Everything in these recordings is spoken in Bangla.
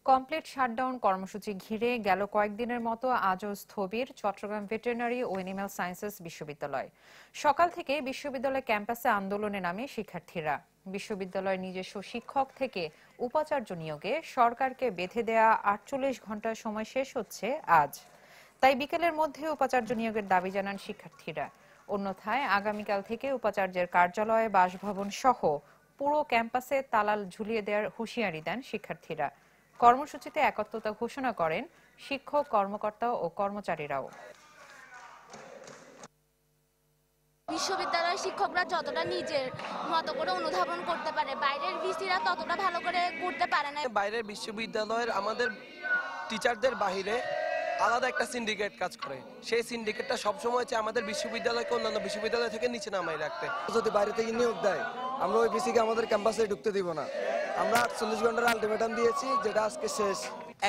কমপ্লিট শাটডাউন কর্মসূচি ঘিরে গেল কয়েকদিনের মতো আজও স্থবির চট্টগ্রাম ভেটেরিনারি ও এনিম্যাল সায়েন্সেস বিশ্ববিদ্যালয়। সকাল থেকে বিশ্ববিদ্যালয় ক্যাম্পাসে আন্দোলনে নামে শিক্ষার্থীরা। বিশ্ববিদ্যালয়ের নিজস্ব শিক্ষক থেকে উপাচার্য নিয়োগে সরকারকে বেঁধে দেয়া ৪৮ ঘণ্টার সময় শেষ হচ্ছে আজ। তাই বিকেলের মধ্যে উপাচার্য নিয়োগের দাবি জানান শিক্ষার্থীরা। অন্যথায় আগামীকাল থেকে উপাচার্যের কার্যালয়, বাসভবন সহ পুরো ক্যাম্পাসে তালা ঝুলিয়ে দেওয়ার হুঁশিয়ারি দেন শিক্ষার্থীরা। কর্মসূচিতে একাত্মতা ঘোষণা করেন শিক্ষক, কর্মকর্তা ও কর্মচারীরাও। বিশ্ববিদ্যালয়ের শিক্ষকরা যতটা নিজের মতো করে অনুধাবন করতে পারে, বাইরের ভিসিরা ততটা ভালো করে করতে পারে না। বাইরের বিশ্ববিদ্যালয়ের আমাদের টিচারদের বাহিরে আলাদা একটা সিন্ডিকেট কাজ করে। সেই সিন্ডিকেটটা সবসময় চায় আমাদের বিশ্ববিদ্যালয়কে অন্যান্য বিশ্ববিদ্যালয় থেকে নিচে নামাই রাখতে। যদি বাইরে থেকে নিয়োগ দেয়, আমরা ওই ভিসিকে আমাদের ক্যাম্পাসে ঢুকতে দিব না। আমরা 48 ঘন্টার আলটিমেটাম দিয়েছি, যেটা আজকে শেষ।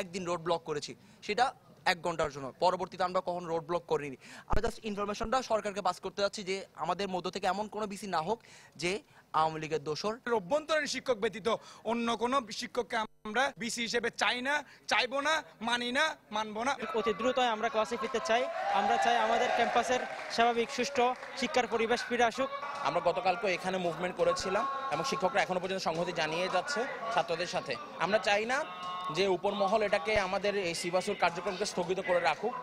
একদিন রোড ব্লক করেছি, সেটা 1 ঘন্টার জন্য। পরবর্তীতে আমরা কখন রোড ব্লক করিনি। আমরা জাস্ট ইনফরমেশনটা সরকারকে পাস করতে যাচ্ছি যে আমাদের মধ্য থেকে এমন কোনো বিসি না হোক যে আওয়ামী লীগের দোসর। অভ্যন্তরীণ শিক্ষক ব্যতীত অন্য কোনো শিক্ষককে আমরা বিসি হিসেবে চাই না, চাইবো না, মানি না, মানবো না। অতি দ্রুত আমরা ক্লাসে ফিরতে চাই। আমরা চাই আমাদের ক্যাম্পাসের স্বাভাবিক সুষ্ঠু শিক্ষার পরিবেশ ফিরে আসুক। আমরা গতকালকে এখানে মুভমেন্ট করেছিলাম এবং শিক্ষকরা এখনো পর্যন্ত সংহতি জানিয়ে যাচ্ছে ছাত্রদের সাথে। আমরা চাই না যে উপর মহল এটাকে আমাদের এই সিবাসুর কার্যক্রমকে স্থগিত করে রাখুক।